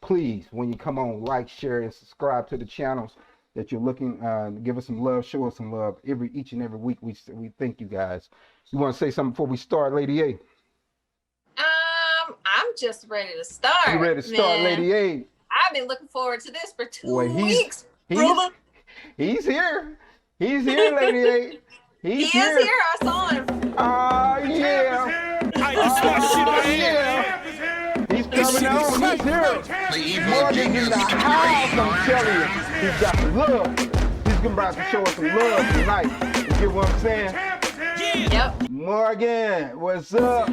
please, when you come on, like, share, and subscribe to the channels that you're looking. Give us some love, show us some love each and every week. We thank you guys. You want to say something before we start, Lady A? I'm just ready to start. You ready to start, man. Lady A? I've been looking forward to this for 2 Well, weeks, brother. He's here. He's here, Lady A. He is here. I saw him. Yeah. Yeah. He's coming on. He's here. Morgan's in the house, I'm telling you. He's got some love. He's about to show us some love tonight. You get what I'm saying? Yep. Morgan, what's up?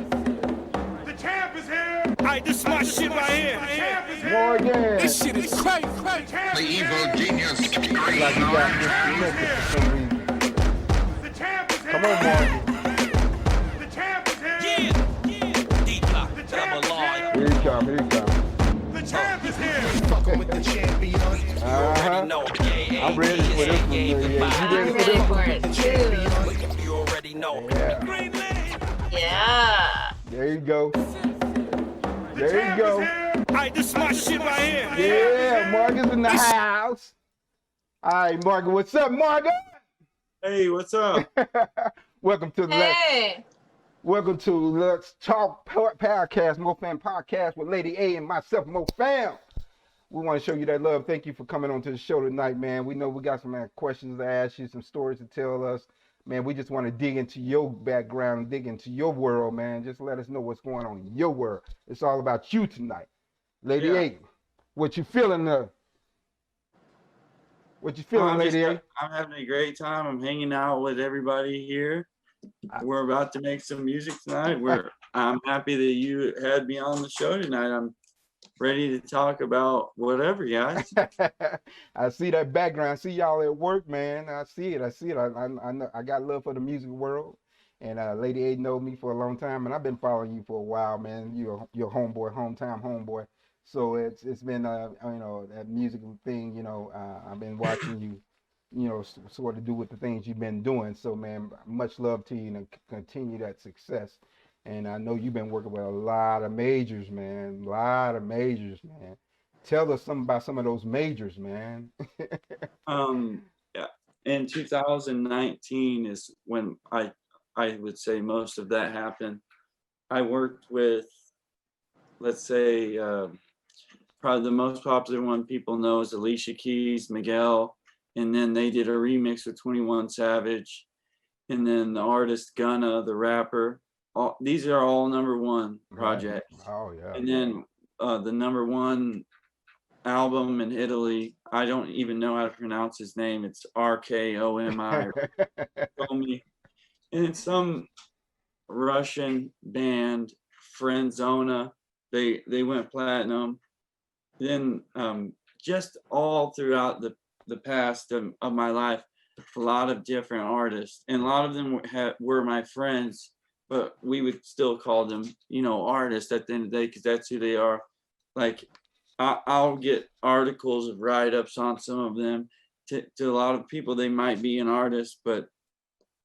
The champ is here. This is my shit right here. Morgan. This shit is crazy. The evil genius. Like you got disconnected for some reason. The champ is here. Come on, Morgan. The champ is here. Yeah. D-Block, double line. Here he come. The champ is here. Fucking with the champion. Uh-huh. No, I'm ready for this one, Lady A. You I'm ready for ready this for one? it too. you already know. Yeah. Green light. Yeah. There you go. There you go. This is my shit right here. Yeah, Morgan's in the house. All right, Morgan, what's up, Morgan? Hey, what's up? Welcome to the Hey. Welcome to Let's Talk Podcast, MoFam Podcast with Lady A and myself, MoFam. We want to show you that love. Thank you for coming on to the show tonight, man. We know we got some questions to ask you, some stories to tell us. Man, we just want to dig into your background, dig into your world, man. Just let us know what's going on in your world. It's all about you tonight. Lady A, what you feeling? What you feeling, Lady A? I'm having a great time. I'm hanging out with everybody here. We're about to make some music tonight. I'm happy that you had me on the show tonight. I'm ready to talk about whatever, guys. I see that background. I see y'all at work, man. I see it. I know. I got love for the music world, and Lady A know me for a long time, and I've been following you for a while, man. You're homeboy, hometown homeboy. So it's been that music thing. I've been watching you. Sort of do with the things you've been doing. So, man, much love to you and continue that success. And I know you've been working with a lot of majors, man. Tell us something about some of those majors, man. Yeah. In 2019 is when I would say most of that happened. I worked with, let's say, probably the most popular one people know is Alicia Keys, Miguel. And then they did a remix with 21 Savage. And then the artist Gunna, the rapper. These are all #1 projects. Right. Oh, yeah. And then the #1 album in Italy, I don't even know how to pronounce his name. It's RKOMI. And it's some Russian band, Friendzona. They went platinum. Then just all throughout the past of my life, a lot of different artists, and a lot of them were my friends, but we would still call them, artists at the end of the day, because that's who they are. Like, I'll get articles of write-ups on some of them. To a lot of people, they might be an artist, but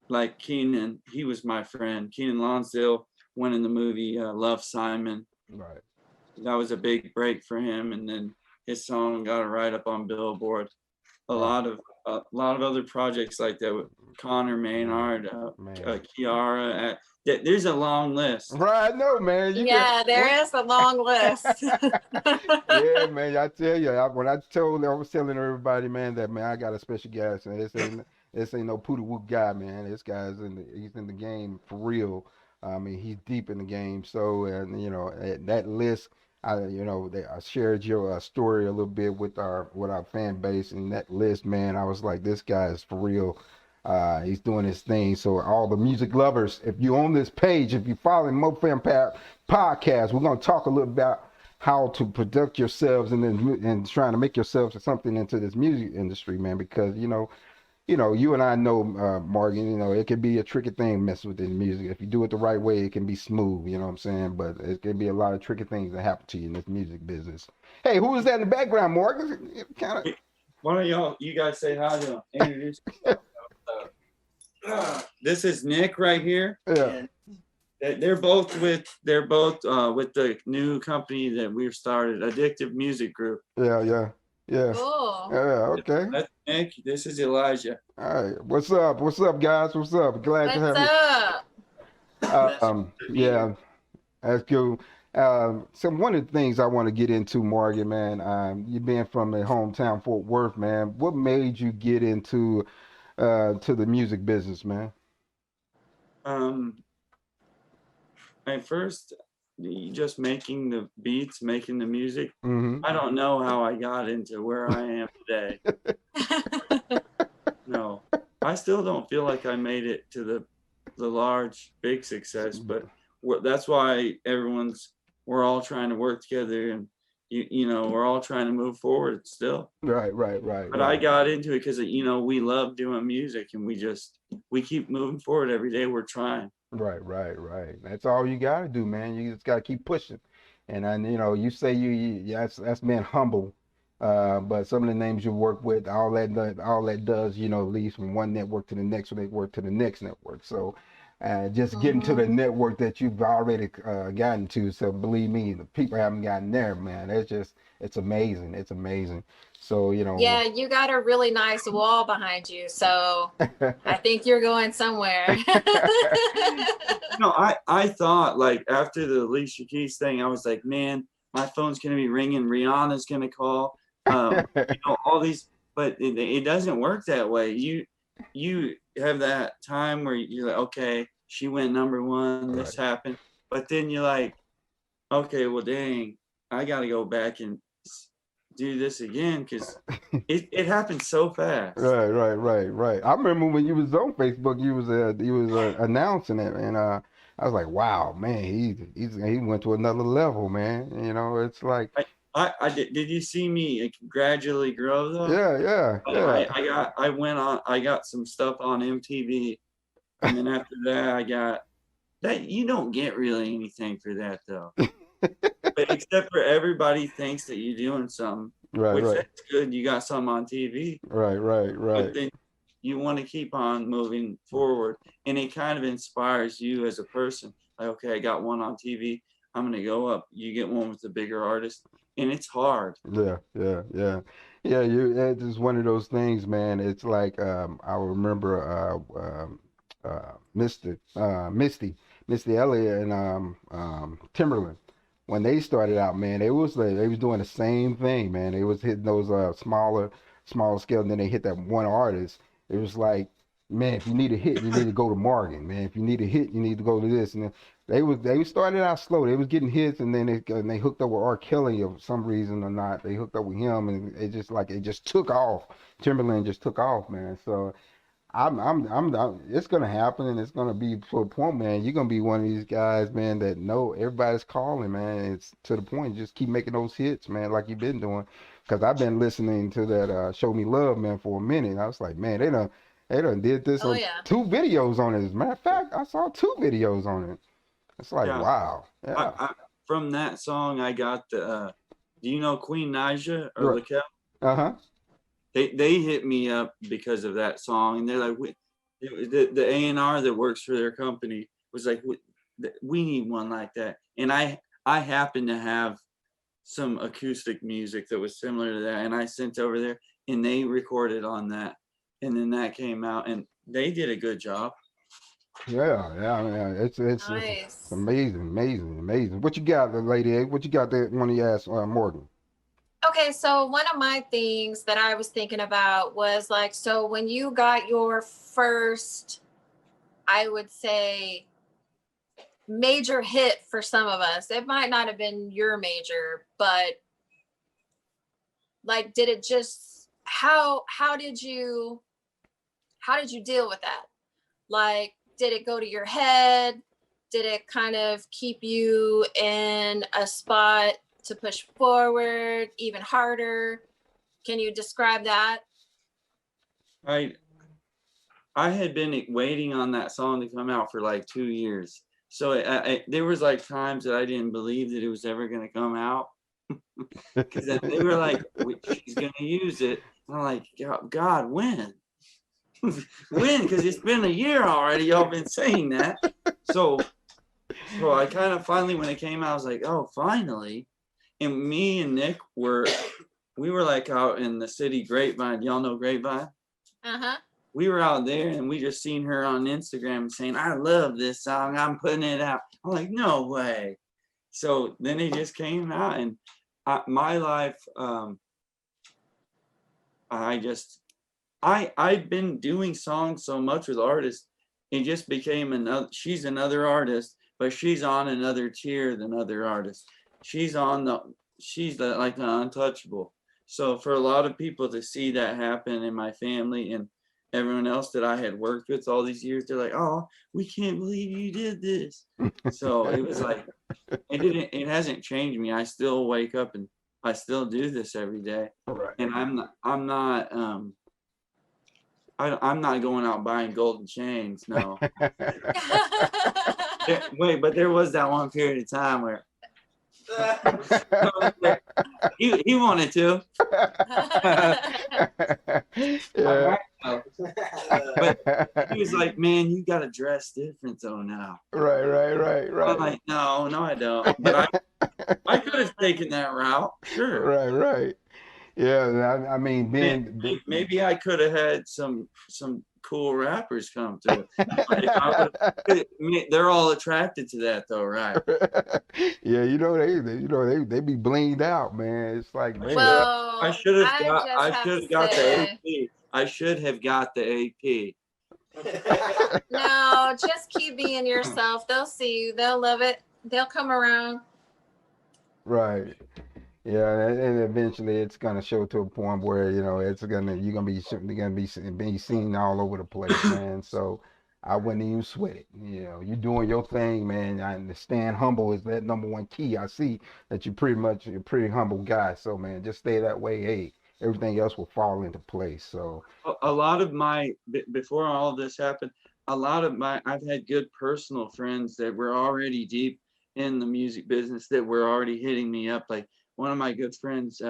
like Keenan, he was my friend. Keenan Lonsdale went in the movie Love, Simon. Right. That was a big break for him, and then his song got a write-up on Billboard. A lot of other projects like that with Connor Maynard, Kiara. There's a long list. Right, I know, man. There is a long list. Yeah, man. I tell you, I was telling everybody, man, that man, I got a special guest, and this ain't no poodle whoop guy, man. This guy's he's in the game for real. I mean, he's deep in the game. So, and that list. I shared your story a little bit with our fan base, and that list, man, I was like, this guy is for real. He's doing his thing. So all the music lovers, if you're on this page, if you're following MoFam Podcast, we're going to talk a little about how to product yourselves and trying to make yourselves something into this music industry, man, because, you and I know, Morgan, it can be a tricky thing messing with the music. If you do it the right way, it can be smooth, you know what I'm saying? But it can be a lot of tricky things that happen to you in this music business. Hey, who is that in the background, Morgan? Why don't you guys say hi to him? Introduce yourself. This is Nick right here. Yeah. They're both with the new company that we've started, Addictive Music Group. Yeah. Cool. Yeah, okay. That's Nick. This is Elijah. All right. What's up? What's up, guys? What's up? Glad to What's have up? you. Yeah, that's cool. So one of the things I want to get into, Morgan, man, you being from the hometown Fort Worth, man, what made you get into to the music business, man? At first, just making the beats, making the music. Mm-hmm. I don't know how I got into where I am today. No, I still don't feel like I made it to the large, big success, but that's why we're all trying to work together, and you know, we're all trying to move forward still. Right. But I got into it because, you know, we love doing music, and we keep moving forward every day. We're trying. Right. That's all you gotta do, man. You just gotta keep pushing. And you know, you say that's being humble. But some of the names you work with, all that does, you know, leads from one network to the next network to the next network. So just getting to the network that you've already gotten to. So believe me, the people haven't gotten there, man. It's amazing. It's amazing. So, you know. Yeah, you got a really nice wall behind you. So I think you're going somewhere. No, I thought, like, after the Alicia Keys thing, I was like, man, my phone's going to be ringing. Rihanna's going to call, you know, all these, but it doesn't work that way. You have that time where you're like, okay, she went #1, this happened. But then you're like, okay, well, dang, I got to go back and do this again, because it happened so fast. Right. I remember when you was on Facebook, you was announcing it, and I was like, wow, man, he went to another level, man. You know, it's like I did you see me gradually grow though? Yeah. I got some stuff on MTV, and then after that I got that. You don't get really anything for that though. But except for everybody thinks that you're doing something, which that's good. You got something on TV. Right. But then you want to keep on moving forward, and it kind of inspires you as a person. Like, okay, I got one on TV. I'm gonna go up. You get one with the bigger artist, and it's hard. Yeah. It's just one of those things, man. It's like I remember Misty Elliott and Timberland. When they started out, man, they was doing the same thing, man. They was hitting those smaller scale, and then they hit that one artist. It was like, man, if you need a hit, you need to go to Morgan, man. If you need a hit, you need to go to this. And then they started out slow. They was getting hits, and then they hooked up with R. Kelly for some reason or not. They hooked up with him, and it just took off. Timberland just took off, man. So it's gonna happen, and it's gonna be to a point, man. You're gonna be one of these guys, man, that know everybody's calling, man. It's to the point, just keep making those hits, man, like you've been doing. Because I've been listening to that "Show Me Love," man, for a minute. I was like, man, they done did this on 2 videos on it. As a matter of fact, I saw 2 videos on it. It's like, wow. Yeah. From that song, I got the. Do you know Queen Naija or Lakel? They hit me up because of that song, and they're like, the A&R that works for their company was like, we need one like that. And I happen to have some acoustic music that was similar to that, and I sent over there, and they recorded on that, and then that came out, and they did a good job. Yeah. It's Nice. It's amazing. What you got, Lady A? What you got there? One of you asked Morgan. Okay, so one of my things that I was thinking about was like, so when you got your first, I would say, major hit for some of us, it might not have been your major, but like, did it just, how did you deal with that? Like, did it go to your head? Did it kind of keep you in a spot to push forward even harder? Can you describe that? I had been waiting on that song to come out for like 2 years. So there was like times that I didn't believe that it was ever going to come out. Because they were like, she's going to use it. And I'm like, God, when? When? Because it's been a year already. Y'all been saying that. So So I kind of finally, when it came out, I was like, oh, finally. And me and Nick we were like out in the city Grapevine. Y'all know Grapevine? Uh-huh. We were out there and we just seen her on Instagram saying, I love this song. I'm putting it out. I'm like, no way. So then it just came out, and my life, I've been doing songs so much with artists. It just became she's another artist, but she's on another tier than other artists. She's like the untouchable. So for a lot of people to see that happen in my family and everyone else that I had worked with all these years, they're like, oh, we can't believe you did this. So it was like, it hasn't changed me. I still wake up and I still do this every day. Right. And I'm not going out buying golden chains. No. Wait, but there was that one period of time where he wanted to. Yeah. But he was like, man, you gotta dress different though now. Right. I'm like, no, I don't. But I could have taken that route. Sure. Right. Yeah, I mean, Maybe I could have had some cool rappers come to it. They're all attracted to that though, right? Yeah, they be blinged out, man. It's like, man. Well, I should have got the say- AP. I should have got the AP. No, just keep being yourself. They'll see you. They'll love it. They'll come around. Right. Yeah, and eventually it's gonna show to a point where you're gonna be seen all over the place, man. So I wouldn't even sweat it. You're doing your thing, man. And staying humble is that number one key. I see that you're a pretty humble guy. So man, just stay that way. Hey, everything else will fall into place. So a lot of before all of this happened, I've had good personal friends that were already deep in the music business that were already hitting me up. Like one of my good friends,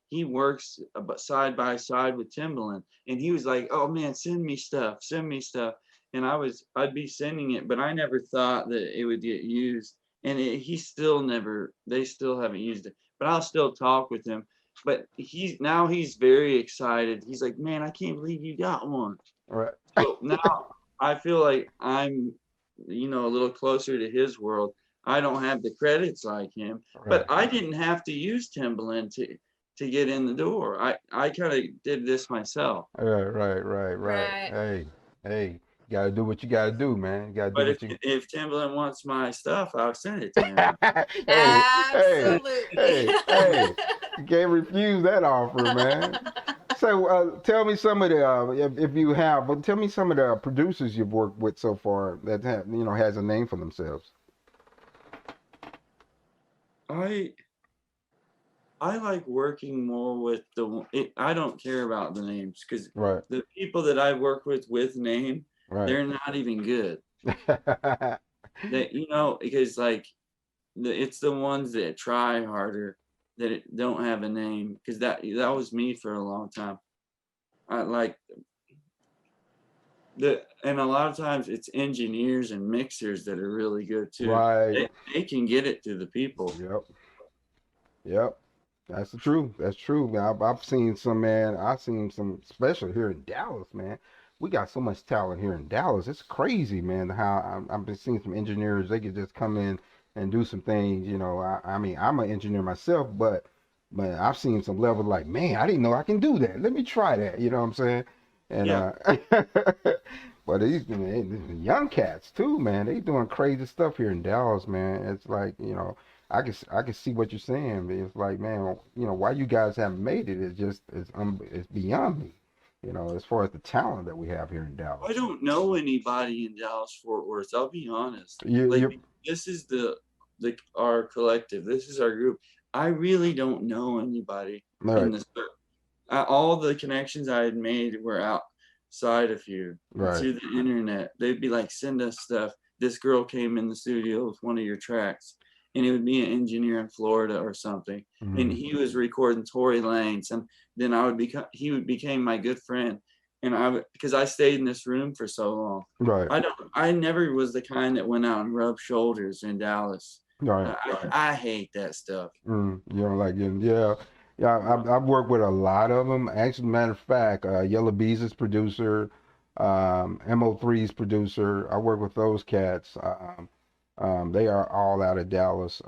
he works side by side with Timbaland, and he was like, oh man, send me stuff. And I'd be sending it, but I never thought that it would get used. And they still haven't used it, but I'll still talk with him. But he's very excited. He's like, man, I can't believe you got one. right. So now I feel like I'm, a little closer to his world. I don't have the credits like him, but I didn't have to use Timbaland to get in the door. I kind of did this myself. Right. Hey, you gotta do what you gotta do, man. You gotta do But if Timbaland wants my stuff, I'll send it to him. Absolutely. Hey, you can't refuse that offer, man. So tell me some of the if you have, but tell me some of the producers you've worked with so far that has a name for themselves. I like working more with I don't care about the names because Right. the people that I work with name, they're not even good. That because it's the ones that try harder that don't have a name, because that was me for a long time. And a lot of times it's engineers and mixers that are really good too. Right. They can get it to the people. Yep. That's the truth. That's true. I've seen some, man. I've seen some, especially here in Dallas, man. We got so much talent here in Dallas. It's crazy, man. How I've been seeing some engineers. They could just come in and do some things. I mean, I'm an engineer myself, but I've seen some level like, man, I didn't know I can do that. Let me try that. You know what I'm saying? And Yeah. but these young cats too, man. They doing crazy stuff here in Dallas, man. It's like, I can see what you're saying. But it's like, man, why you guys haven't made it is just it's beyond me. As far as the talent that we have here in Dallas. I don't know anybody in Dallas Fort Worth. I'll be honest. This is our collective. This is our group. I really don't know anybody in this. All the connections I had made were outside of here, through the internet. They'd be like, send us stuff. This girl came in the studio with one of your tracks, and it would be an engineer in Florida or something. Mm-hmm. And he was recording Tory Lanez, and then he became my good friend. and because I stayed in this room for so long. Right. I never was the kind that went out and rubbed shoulders in Dallas. Right. I hate that stuff. You know, like, yeah. I've worked with a lot of them. Actually, matter of fact, Yellow Bees' producer, MO3's producer. I work with those cats. They are all out of Dallas.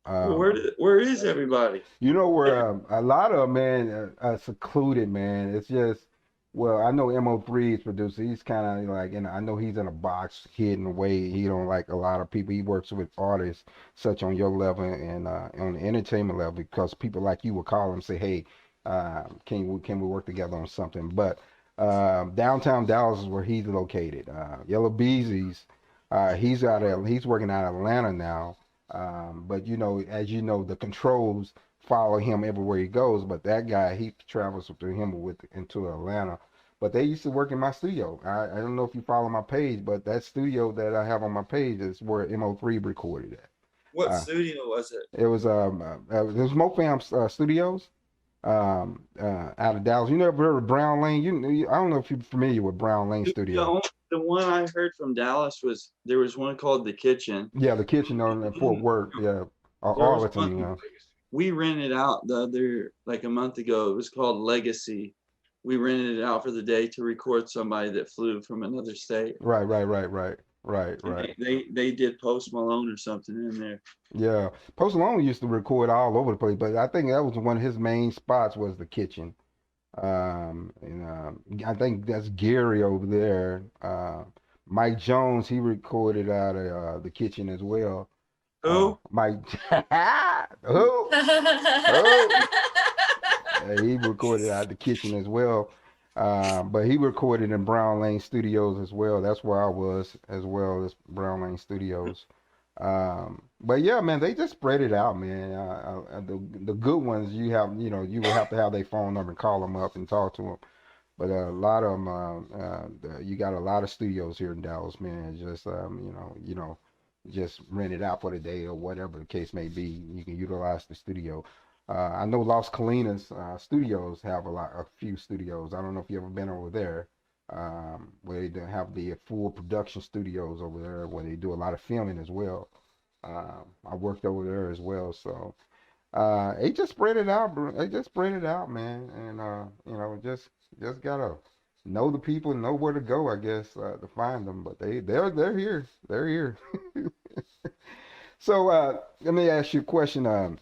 Where is everybody? You know where a lot of them, man, secluded, man. It's just, well, I know MO3's producer. He's kind of like, and I know he's in a box, hidden away. He don't like a lot of people. He works with artists such on your level and on the entertainment level, because people like you will call him and say, hey, can we work together on something? But downtown Dallas is where he's located. Yellow Beezy's, he's working out of Atlanta now. But you know, as you know, the controls follow him everywhere he goes. But that guy, he travels through him into Atlanta. But they used to work in my studio. I don't know if you follow my page, but that studio that I have on my page is where MO3 recorded at. What studio was it? It was Mofam Studios out of Dallas. You never heard of Brown Lane? I don't know if you're familiar with Brown Lane Studio. The one I heard from Dallas there was one called The Kitchen. Yeah, The Kitchen on Fort Worth. Yeah, or Arlington. You know. We rented out like a month ago. It was called Legacy. We rented it out for the day to record somebody that flew from another state. Right. They did Post Malone or something in there. Yeah, Post Malone used to record all over the place, but I think that was one of his main spots was The Kitchen. I think that's Gary over there. Mike Jones, he recorded out of The Kitchen as well. Who? Mike. Who? Yeah, he recorded out of The Kitchen as well. But he recorded in Brown Lane Studios as well. That's where I was as well, as Brown Lane Studios. But yeah, man, they just spread it out, man. The good ones, you will have to have their phone number and call them up and talk to them. But a lot of them, you got a lot of studios here in Dallas, man. Just just rent it out for the day or whatever the case may be. You can utilize the studio. I know Las Colinas Studios have a few studios. I don't know if you ever been over there, where they have the full production studios over there, where they do a lot of filming as well. I worked over there as well, so they just spread it out, bro. They just spread it out, man, and just gotta know the people, know where to go, I guess, to find them. But they're here, they're here. So let me ask you a question.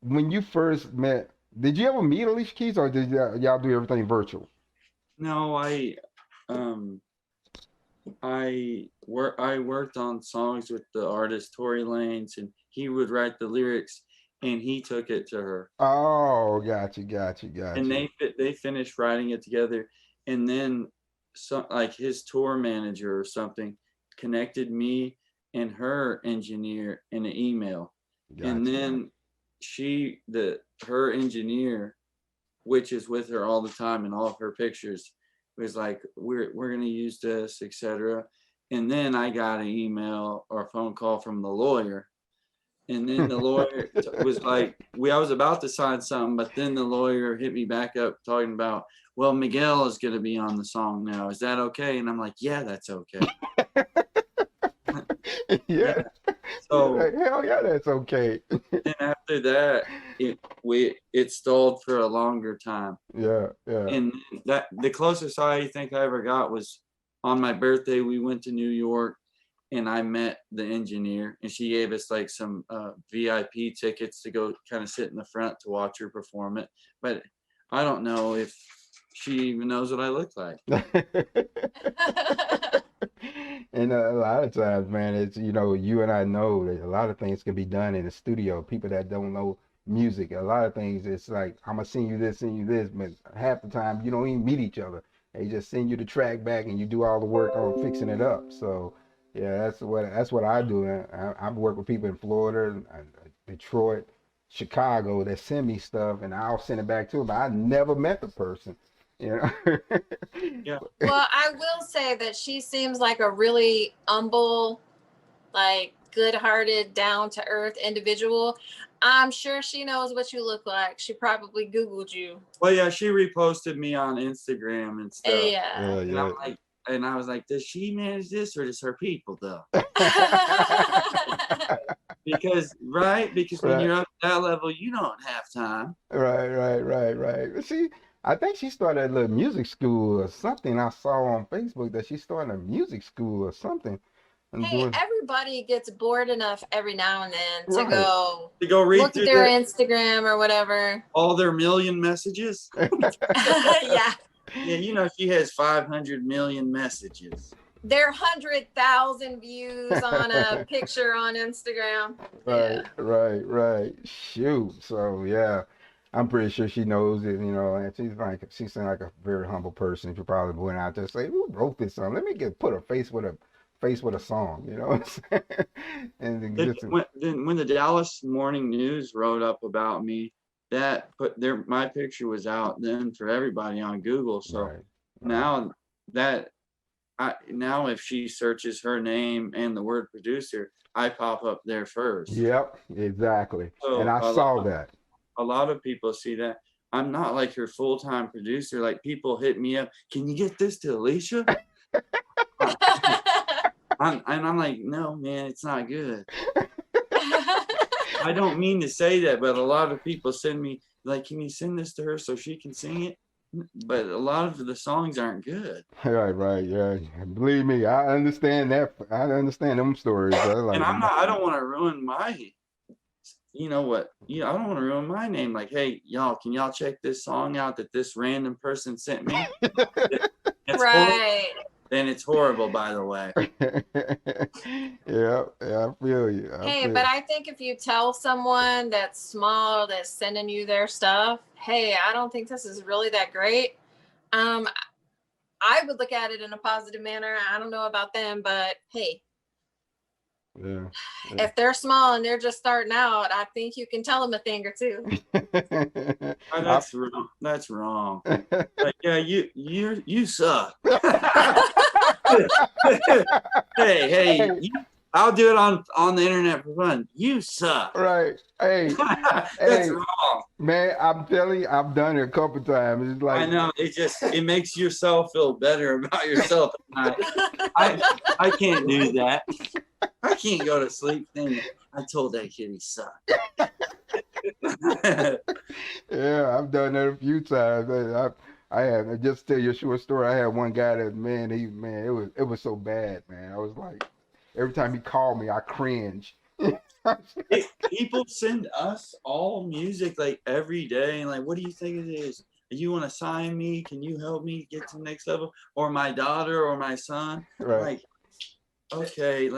When you first met, did you ever meet Alicia Keys, or did y'all do everything virtual? No, I worked on songs with the artist Tory Lanez, and he would write the lyrics, and he took it to her. Oh, got you. And they finished writing it together, and then like his tour manager or something connected me and her engineer in an email, and then her engineer, which is with her all the time in all of her pictures, was like, we're gonna use this, etc. And then I got an email or a phone call from the lawyer, and then the lawyer was like, I was about to sign something, but then the lawyer hit me back up talking about, well, Miguel is gonna be on the song now, is that okay? And I'm like, yeah, that's okay. Yeah. So hell yeah, that's okay. And after that, it stalled for a longer time. Yeah. And the closest I think I ever got was on my birthday. We went to New York, and I met the engineer, and she gave us like some VIP tickets to go kind of sit in the front to watch her perform it. But I don't know if she even knows what I look like. And a lot of times, man, it's, you and I know that a lot of things can be done in the studio. People that don't know music, a lot of things, it's like, I'm gonna send you this, but half the time you don't even meet each other. They just send you the track back, and you do all the work on fixing it up. So yeah, that's what I do. I work with people in Florida, Detroit, Chicago that send me stuff, and I'll send it back to them. But I never met the person. Yeah. Well, I will say that she seems like a really humble, like good-hearted, down-to-earth individual. I'm sure she knows what you look like. She probably Googled you. Well, yeah, she reposted me on Instagram and stuff. Yeah. And I'm like, and I was like, does she manage this or does her people though? Because because when Right. you're up at that level, you don't have time. Right. But I think she started a little music school or something. I saw on Facebook that she started a music school or something. And Hey, everybody gets bored enough every now and then to Right. go To go read look through at their Instagram or whatever. all their million messages. Yeah. Yeah, you know, she has 500 million messages. Their 100,000 views on a picture on Instagram. Yeah. Right. Shoot. So yeah, I'm pretty sure she knows it, you know, and she seems like a very humble person. She probably went out there and say, "Who wrote this song? Let me put a face with a song," you know what I'm saying? And then When the Dallas Morning News wrote up about me, that my picture was out then for everybody on Google. So right. now now if she searches her name and the word producer, I pop up there first. Yep, exactly. So And I saw that. A lot of people see that. I'm not like your full-time producer. Like people hit me up, can you get this to Alicia? I'm like, no, man, it's not good. I don't mean to say that, but a lot of people send me like, can you send this to her so she can sing it? But a lot of the songs aren't good. Right. Yeah. Believe me, I understand that. I understand them stories. And I don't want to ruin my, you know what? I don't want to ruin my name. Like, hey, y'all, can y'all check this song out that this random person sent me? It's Right. Then it's horrible, by the way. Yeah, I feel you. But I think if you tell someone that's small that's sending you their stuff, hey, I don't think this is really that great. I would look at it in a positive manner. I don't know about them, but hey, Yeah. if they're small and they're just starting out, I think you can tell them a thing or two. That's wrong. That's wrong. Like, yeah, you suck. hey, I'll do it on the internet for fun. You suck. Right. Hey, That's wrong. Man, I'm telling you, I've done it a couple times. It's like I know it makes yourself feel better about yourself. I can't do that. I can't go to sleep thinking I told that kid he sucked. Yeah, I've done that a few times. I had just to tell you a short story. I had one guy that it was so bad, man. I was like, every time he called me, I cringe. People send us all music like every day, and like, what do you think it is? You want to sign me? Can you help me get to the next level? Or my daughter or my son? Right. Like, okay,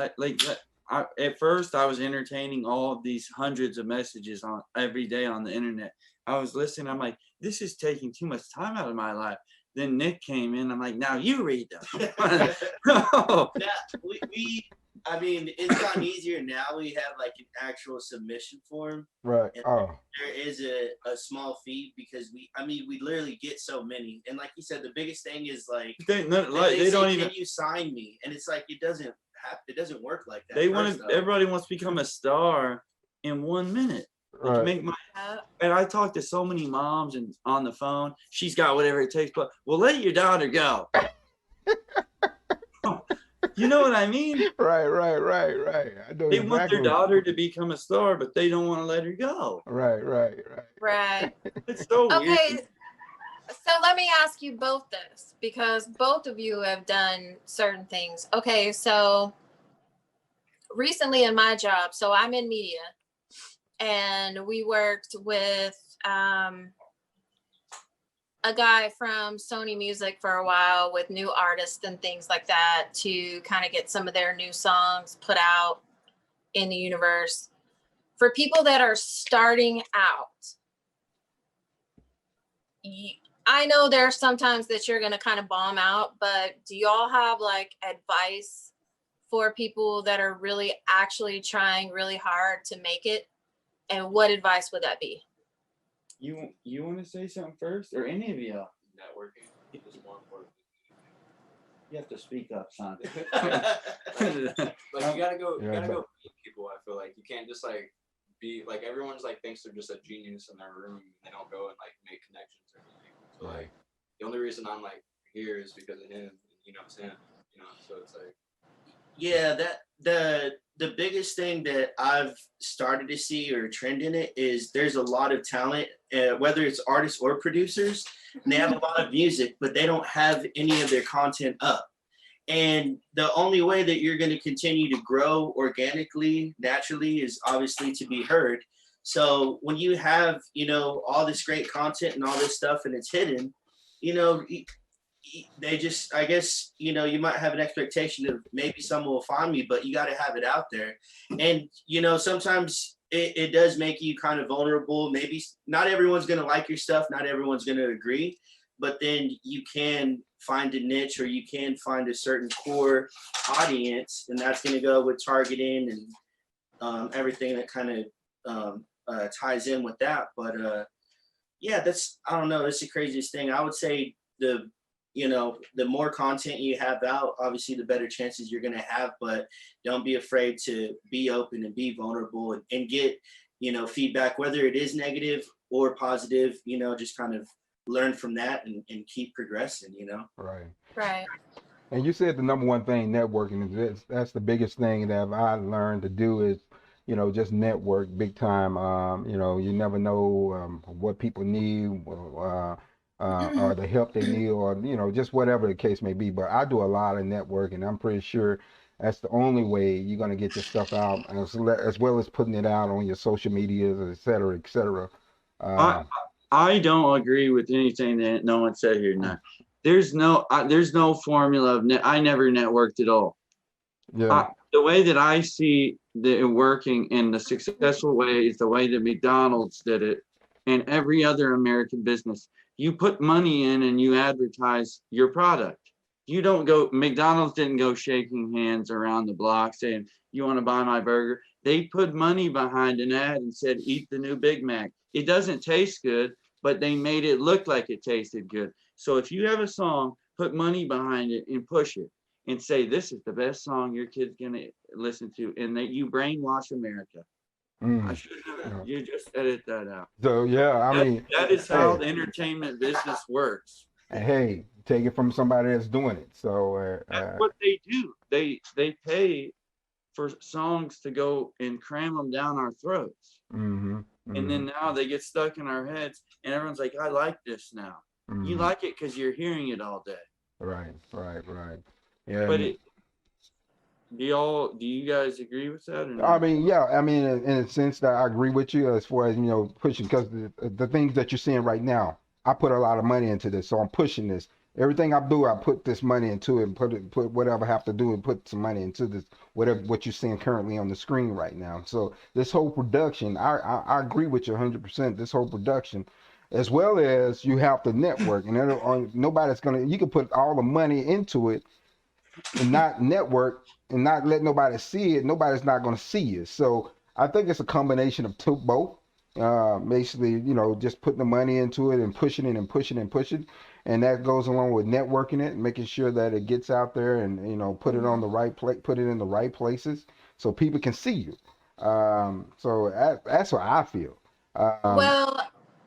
at first I was entertaining all of these hundreds of messages on every day on the internet. I was listening. I'm like, this is taking too much time out of my life. Then Nick came in. I'm like, now you read them. Yeah, I mean, it's gotten easier now. We have like an actual submission form. Right. And Oh. there is a small fee because we literally get so many. And like you said, the biggest thing is like they say, don't even. Can you sign me? And it's like it doesn't work like that. Everybody wants to become a star in 1 minute. Right. And I talk to so many moms and on the phone. She's got whatever it takes, but well, let your daughter go. You know what I mean? Right. I know They want their exactly. daughter to become a star, but they don't want to let her go. Right. It's so weird. Okay, so let me ask you both this, because both of you have done certain things. Okay, so recently in my job, so I'm in media, and we worked with a guy from Sony Music for a while with new artists and things like that to kind of get some of their new songs put out in the universe. For people that are starting out, I know there's sometimes that you're going to kind of bomb out, but do y'all have like advice for people that are really actually trying really hard to make it? And what advice would that be? You want to say something first, or any of y'all? Networking is more important. You have to speak up, son. Like you gotta go Yeah, meet people. I feel like you can't just like be like everyone's like thinks they're just a genius in their room. They don't go and like make connections or anything. So like the only reason I'm like here is because of him. You know, it's him. You know, so it's like. Yeah, that the biggest thing that I've started to see or trend in it is there's a lot of talent, whether it's artists or producers, and they have a lot of music, but they don't have any of their content up. And the only way that you're going to continue to grow organically, naturally, is obviously to be heard. So when you have, you know, all this great content and all this stuff and it's hidden, you know, they just, I guess, you know, you might have an expectation of maybe someone will find me, but you got to have it out there. And, you know, sometimes it does make you kind of vulnerable. Maybe not everyone's going to like your stuff. Not everyone's going to agree, but then you can find a niche, or you can find a certain core audience, and that's going to go with targeting and everything that kind of ties in with that. But yeah, that's, I don't know, that's the craziest thing. I would say you know, the more content you have out, obviously the better chances you're going to have, but don't be afraid to be open and be vulnerable and get, you know, feedback, whether it is negative or positive, you know, just kind of learn from that and keep progressing, you know? Right. And you said the number one thing, networking, that's the biggest thing that I learned to do is, you know, just network big time. You know, you never know what people need, or the help they need, or, you know, just whatever the case may be. But I do a lot of networking. I'm pretty sure that's the only way you're going to get your stuff out, as well as putting it out on your social medias, et cetera, et cetera. I don't agree with anything that no one said here now. There's no formula of I never networked at all. Yeah. The way that I see it working in the successful way is the way that McDonald's did it, and every other American business. You put money in and you advertise your product. You don't go, McDonald's didn't go shaking hands around the block saying, you want to buy my burger? They put money behind an ad and said, eat the new Big Mac. It doesn't taste good, but they made it look like it tasted good. So if you have a song, put money behind it and push it and say, this is the best song your kid's going to listen to, and that you brainwash America. I should have. You just edit that out. So yeah, I mean, that is how the entertainment business works. Hey, take it from somebody that's doing it. So that's what they do. They pay for songs to go and cram them down our throats. And then now they get stuck in our heads, and everyone's like, I like this now. You like it because you're hearing it all day. Right. Yeah. But do you guys agree with that? Or not? I mean, yeah. I mean, in a sense that I agree with you as far as, you know, pushing, because the things that you're seeing right now, I put a lot of money into this, so I'm pushing this. Everything I do, I put this money into it, and put whatever I have to do and put some money into this, what you're seeing currently on the screen right now. So this whole production, I agree with you 100%. This whole production, as well as you have to network, and nobody's gonna. You can put all the money into it and not network and not let nobody see it. Nobody's not gonna see you. So I think it's a combination of both. Basically, you know, just putting the money into it and pushing it and pushing and pushing. And that goes along with networking it, making sure that it gets out there and, you know, put it on the right place, put it in the right places so people can see you. So that's what I feel. Well,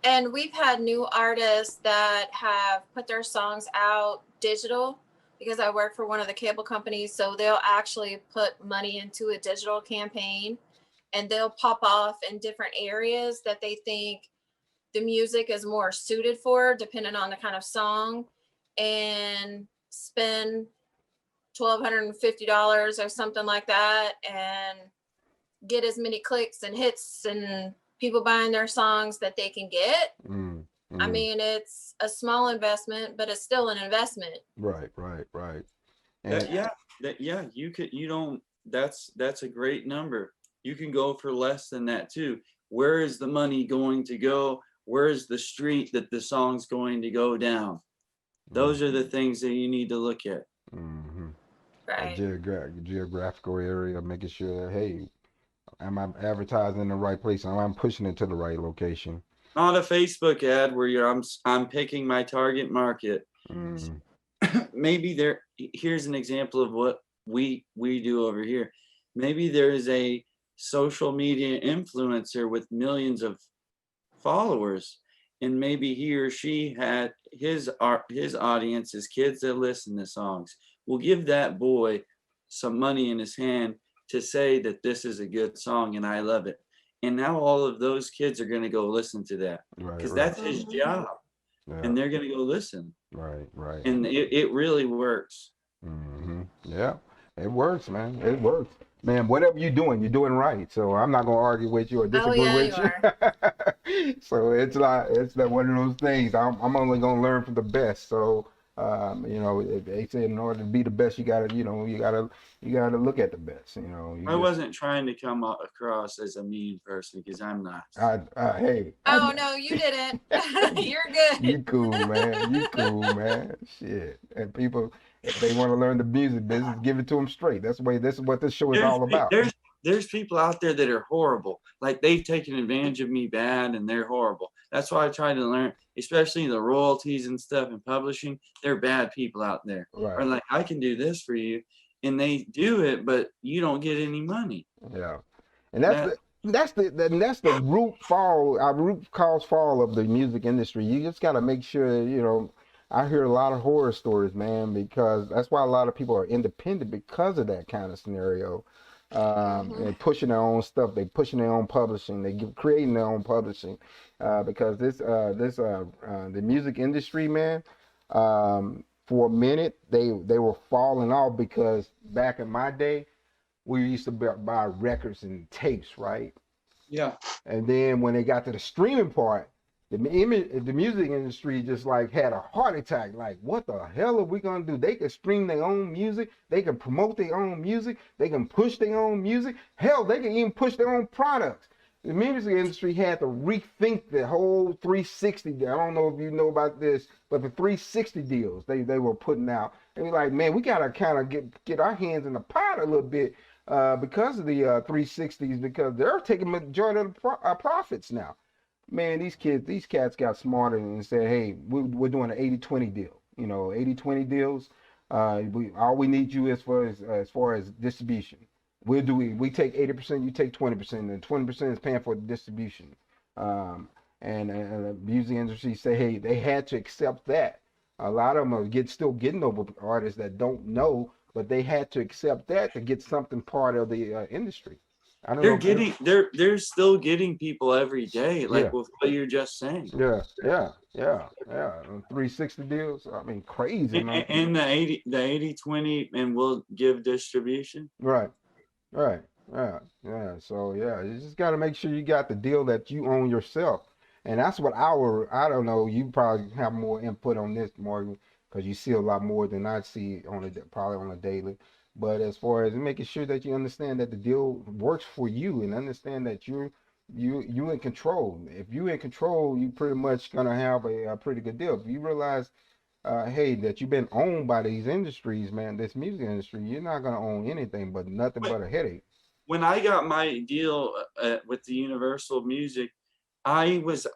and we've had new artists that have put their songs out digital, because I work for one of the cable companies. So they'll actually put money into a digital campaign, and they'll pop off in different areas that they think the music is more suited for, depending on the kind of song, and spend $1,250 or something like that, and get as many clicks and hits and people buying their songs that they can get. I mean, it's a small investment, but it's still an investment. Right. And that's a great number. You can go for less than that too. Where is the money going to go? Where is the street that the song's going to go down? Those are the things that you need to look at. Right. Geographical area, making sure that, hey, am I advertising in the right place? Am I pushing it to the right location? Not a Facebook ad where I'm picking my target market. Maybe here's an example of what we do over here. Maybe there is a social media influencer with millions of followers, and maybe he or she had his audience, his kids that listen to songs, will give that boy some money in his hand to say that this is a good song and I love it. And now all of those kids are going to go listen to that because that's his job, and they're going to go listen. Right. And it really works. Yeah, it works, man. It works. Man, whatever you're doing right. So I'm not gonna argue with you or disagree with you. So it's one of those things. I'm only gonna learn from the best. So they say in order to be the best, you gotta look at the best. I wasn't trying to come across as a mean person because I'm not. Hey. Oh no, you didn't. You're good. You cool, man. You cool, man. Shit. And people, if they want to learn the music business, give it to them straight. This is what this show is all about. There's people out there that are horrible. Like they've taken advantage of me bad and they're horrible. That's why I try to learn, especially the royalties and stuff in publishing. They're bad people out there. Right. Or like, I can do this for you. And they do it, but you don't get any money. Yeah. And that's the root cause fall of the music industry. You just got to make sure, I hear a lot of horror stories, man, because that's why a lot of people are independent because of that kind of scenario. And pushing their own stuff, they pushing their own publishing, creating their own publishing, because the music industry, man, for a minute they were falling off because back in my day we used to buy records and tapes, right? Yeah. And then when they got to the streaming part, the music industry just like had a heart attack. Like, what the hell are we gonna do? They can stream their own music, they can promote their own music, they can push their own music. Hell, they can even push their own products. The music industry had to rethink the whole 360. I don't know if you know about this, but the 360 deals they were putting out. And we're like, man, we gotta kind of get our hands in the pot a little bit because of the 360s, because they're taking majority of the profits now. Man, these cats got smarter and said, hey, we're doing an 80-20 deal. 80-20 deals. All we need you as far as distribution. We take 80%, you take 20%, and 20% is paying for the distribution. And the music industry say, hey, they had to accept that. A lot of them are still getting over artists that don't know, but they had to accept that to get something part of the industry. They're still getting people every day, like with what you're just saying. Yeah. 360 deals. I mean, crazy, man. And the 80-20, and we'll give distribution. Right. Yeah. So yeah, you just got to make sure you got the deal that you own yourself, and that's what I don't know. You probably have more input on this, Morgan, because you see a lot more than I see probably on a daily. But as far as making sure that you understand that the deal works for you and understand that you in control. If you in control, you pretty much gonna have a pretty good deal. If you realize, hey, that you've been owned by these industries, man, this music industry, you're not gonna own anything but nothing but a headache. When I got my deal with the Universal Music, I was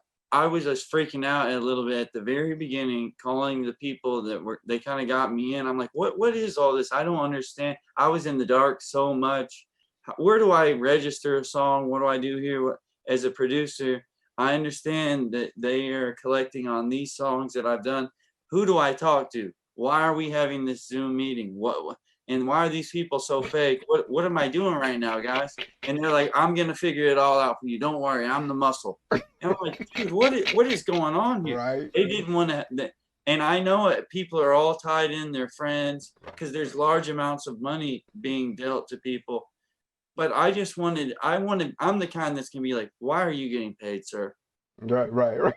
just freaking out a little bit at the very beginning, calling the people they kind of got me in. I'm like, what is all this? I don't understand. I was in the dark so much. Where do I register a song? What do I do here? As a producer, I understand that they are collecting on these songs that I've done. Who do I talk to? Why are we having this Zoom meeting? What? And why are these people so fake? What am I doing right now, guys? And they're like, I'm gonna figure it all out for you. Don't worry, I'm the muscle. And I'm like, dude, what is going on here? Right. They didn't want to. And I know it. People are all tied in. They're friends because there's large amounts of money being dealt to people. But I'm the kind that's gonna be like, why are you getting paid, sir? Right.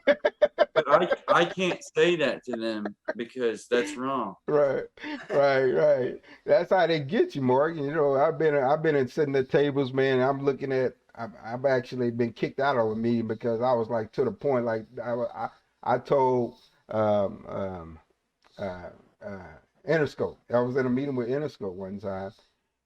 But I can't say that to them because that's wrong. Right. That's how they get you, Morgan. I've been sitting at tables, man. I'm looking at. I've actually been kicked out of a meeting because I was like to the point, like I told Interscope. I was in a meeting with Interscope one time,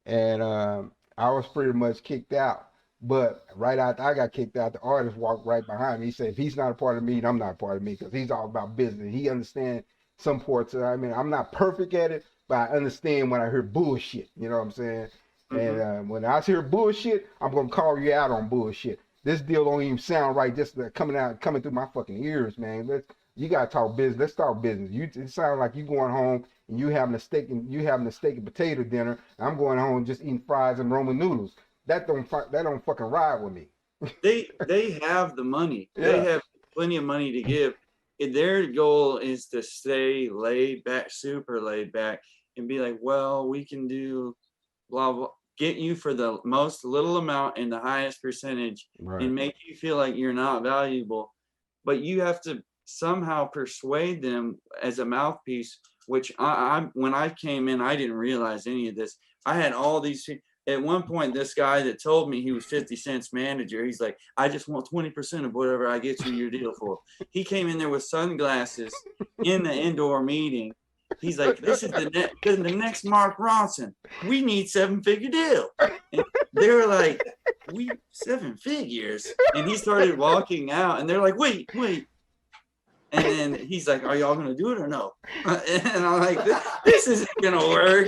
and I was pretty much kicked out. But right after I got kicked out, the artist walked right behind me. He said, if he's not a part of me, I'm not a part of me, because he's all about business. He understands some parts. I'm not perfect at it, but I understand when I hear bullshit. You know what I'm saying? And when I hear bullshit, I'm gonna call you out on bullshit. This deal don't even sound right. Just coming through my fucking ears, man. You gotta talk business. Let's talk business. It sounds like you going home and you having a steak and potato dinner. And I'm going home just eating fries and Roman noodles. That don't fucking ride with me. They have the money. Yeah. They have plenty of money to give. And their goal is to stay laid back, super laid back, and be like, well, we can do blah blah, get you for the most little amount and the highest percentage, Right. and make you feel like you're not valuable. But you have to somehow persuade them as a mouthpiece, which I when I came in, I didn't realize any of this. I had all these. At one point, this guy that told me he was 50 Cent's manager, he's like, I just want 20% of whatever I get you your deal for. He came in there with sunglasses in the indoor meeting. He's like, this is the next Mark Ronson. We need 7-figure deal. And they were like, we 7 figures. And he started walking out, and they're like, wait. And then he's like, are y'all gonna do it or no? And I'm like, this isn't gonna work.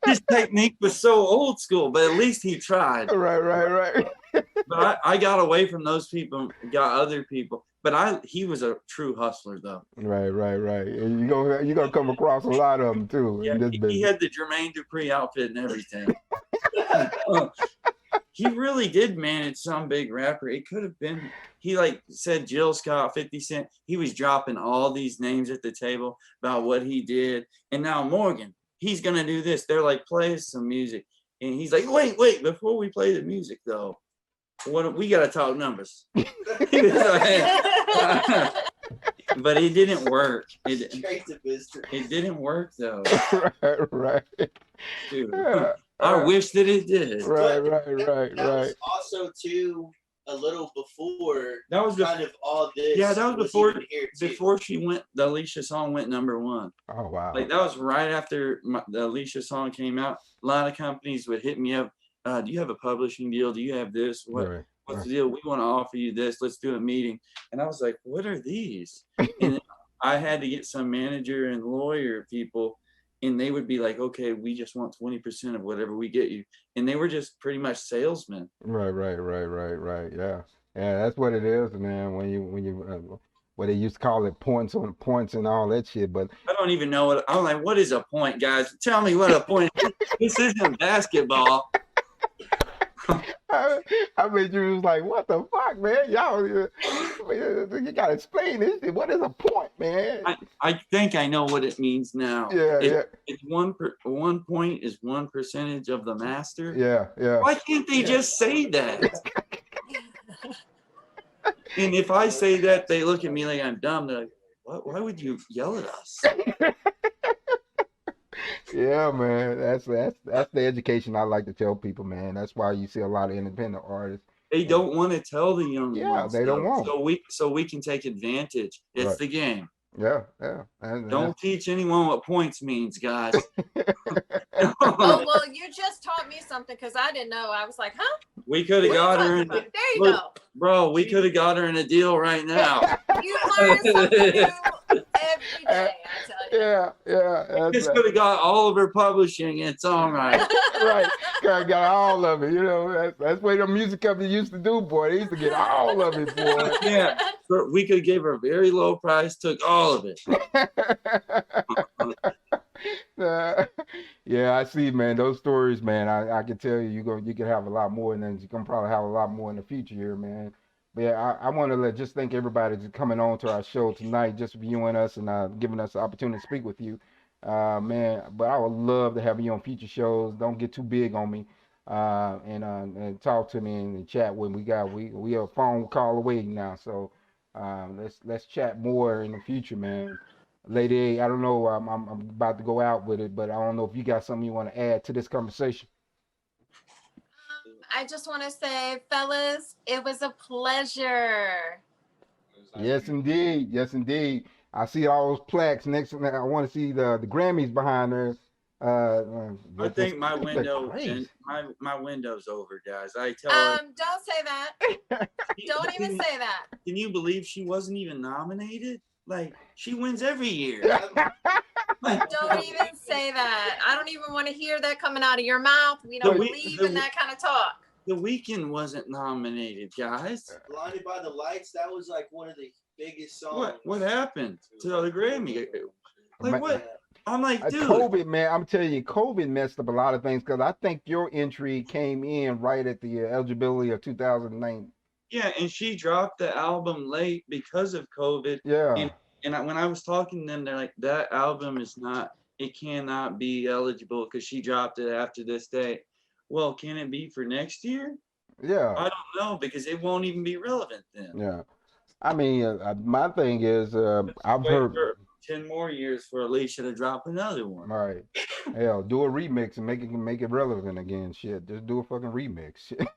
His technique was so old school, but at least he tried. Right. But I got away from those people, got other people. But he was a true hustler though. Right. And you're gonna come across a lot of them too. Yeah, in this he business. had the Jermaine Dupri outfit and everything. He really did manage some big rapper. It could have been, he like said Jill Scott, 50 Cent. He was dropping all these names at the table about what he did. And now Morgan, he's going to do this. They're like, play us some music. And he's like, wait, before we play the music though, we got to talk numbers. He was like, but it didn't work. It didn't work though. Right. Dude. Yeah. I wish that it did. Right. That was also too a little before That was kind of all this. Yeah, that was even here too. before she went. The Alicia song went #1. Oh wow. Like that was right after the Alicia song came out. A lot of companies would hit me up. Do you have a publishing deal? Do you have this? Right. What's the deal? We want to offer you this. Let's do a meeting. And I was like, what are these? And I had to get some manager and lawyer people. And they would be like, okay, we just want 20% of whatever we get you. And they were just pretty much salesmen. Right. Yeah. That's what it is, man. When you what they used to call it points on points and all that shit. But I don't even know I'm like, what is a point, guys? Tell me what a point is. This isn't basketball. I mean, you was like, what the fuck, man? Y'all, you gotta explain this. What is a point, man? I think I know what it means now. Yeah. It's 1 point is 1% of the master. Yeah. Why can't they just say that? And if I say that, they look at me like I'm dumb. They're like, what? Why would you yell at us? Yeah, man. That's the education I like to tell people, man. That's why you see a lot of independent artists. They don't want to tell the young ones. They don't want. So we can take advantage. It's Right. the game. Yeah. Don't teach anyone what points means, guys. Oh, well, you just taught me something because I didn't know. I was like, huh? We could have What are got you her talking in. about? There you Look, go. Bro, we could have got her in a deal right now. You learn something new every day, I tell you. Yeah. Just could have got all of her publishing. It's all right. Right. Got all of it. You know, that's what the music company used to do, boy. They used to get all of it, boy. Yeah. But we could give her a very low price, took all of it. Yeah, I see, man. Those stories, man. I can tell you, you can have a lot more, and then you're gonna probably have a lot more in the future here, man. But yeah, I want to just thank everybody for coming on to our show tonight, just viewing us and giving us the opportunity to speak with you, man. But I would love to have you on future shows. Don't get too big on me, and talk to me and chat when we are a phone call away now. So let's chat more in the future, man. Lady A, I don't know. I'm about to go out with it, but I don't know if you got something you want to add to this conversation. I just want to say, fellas, it was a pleasure. Yes, indeed. I see all those plaques. Next, I want to see the Grammys behind there. I think my window and my window's over, guys. I tell her. Don't say that. Don't even say that. Can you believe she wasn't even nominated? Like, she wins every year. Don't even say that. I don't even want to hear that coming out of your mouth. We don't believe in that kind of talk. The Weeknd wasn't nominated, guys. Blinded by the Lights, that was like one of the biggest songs. What happened to the Grammy? Like what? I'm like, dude. COVID, man, I'm telling you, COVID messed up a lot of things because I think your entry came in right at the eligibility of 2009. Yeah, and she dropped the album late because of COVID. Yeah. And when I was talking to them, they're like, that album is not, it cannot be eligible because she dropped it after this date. Well, can it be for next year? Yeah. I don't know because it won't even be relevant then. Yeah. I mean, my thing is, I've Wait heard for 10 more years for Alicia to drop another one. All right. Hell, do a remix and make it relevant again. Shit, just do a fucking remix. Shit.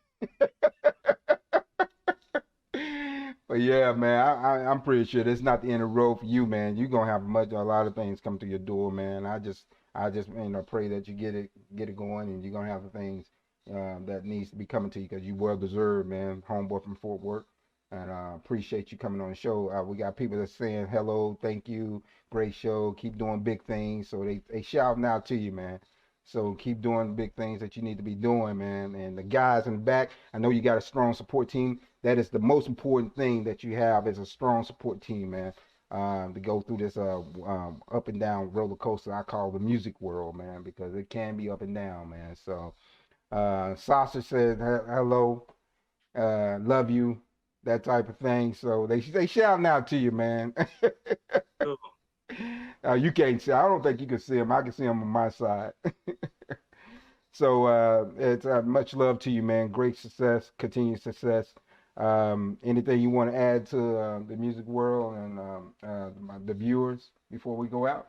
But yeah, man, I'm pretty sure it's not the end of the road for you, man. You're gonna have a lot of things come to your door, man. I just pray that you get it going, and you're gonna have the things that needs to be coming to you because you well deserved, man. Homeboy from Fort Worth. And appreciate you coming on the show. We got people that's saying hello, thank you, great show, keep doing big things. So they shouting out to you, man. So keep doing the big things that you need to be doing, man. And the guys in the back, I know you got a strong support team. That is the most important thing that you have is a strong support team, man. To go through this up and down roller coaster I call the music world, man, because it can be up and down, man. So Sasha said hello, love you. That type of thing. So they shouting out to you, man. You can't see. I don't think you can see them. I can see them on my side. So it's much love to you, man. Great success, continued success. Anything you want to add to the music world and the viewers before we go out?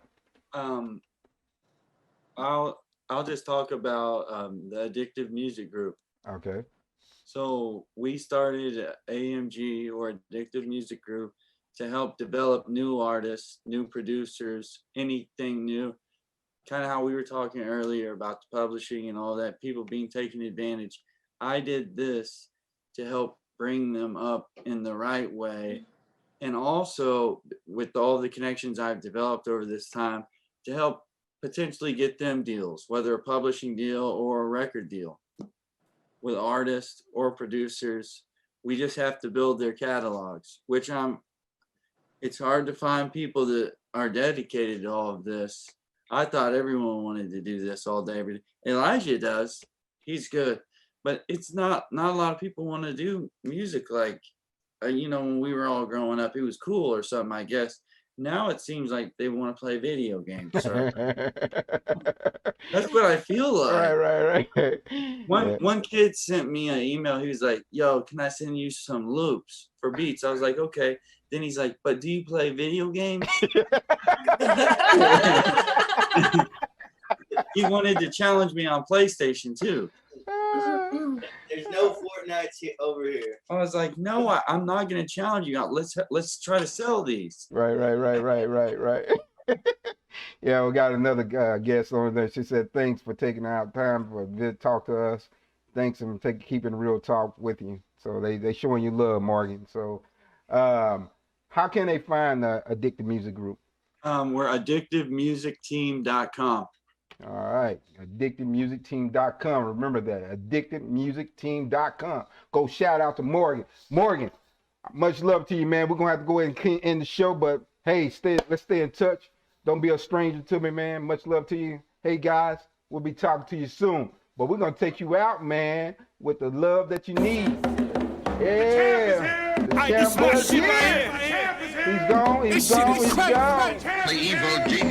I'll just talk about the Addictive Music Group. Okay. So we started AMG or Addictive Music Group to help develop new artists, new producers, anything new. Kind of how we were talking earlier about the publishing and all that, people being taken advantage. I did this to help bring them up in the right way. And also with all the connections I've developed over this time to help potentially get them deals, whether a publishing deal or a record deal. With artists or producers, we just have to build their catalogs, which it's hard to find people that are dedicated to all of this. I thought everyone wanted to do this all day, every day. Elijah does, he's good, but it's not a lot of people want to do music like, when we were all growing up, it was cool or something, I guess. Now it seems like they want to play video games. So. That's what I feel like. Right. One kid sent me an email. He was like, yo, can I send you some loops for beats? I was like, okay. Then he's like, but do you play video games? He wanted to challenge me on PlayStation too. There's no Fortnite over here. I was like, no, I'm not going to challenge you. Let's try to sell these. Right. Yeah, we got another guest on there. She said, thanks for taking out time to talk to us. Thanks and keeping real talk with you. So they showing you love, Morgan. So how can they find the Addictive Music Group? We're addictivemusicteam.com. All right, addictivemusicteam.com. Remember that, addictivemusicteam.com. Go shout out to Morgan. Morgan, much love to you, man. We're gonna have to go ahead and end the show, but hey, let's stay in touch. Don't be a stranger to me, man. Much love to you. Hey guys, we'll be talking to you soon. But we're gonna take you out, man, with the love that you need. Yeah. The champ is here. He's gone. The evil genius.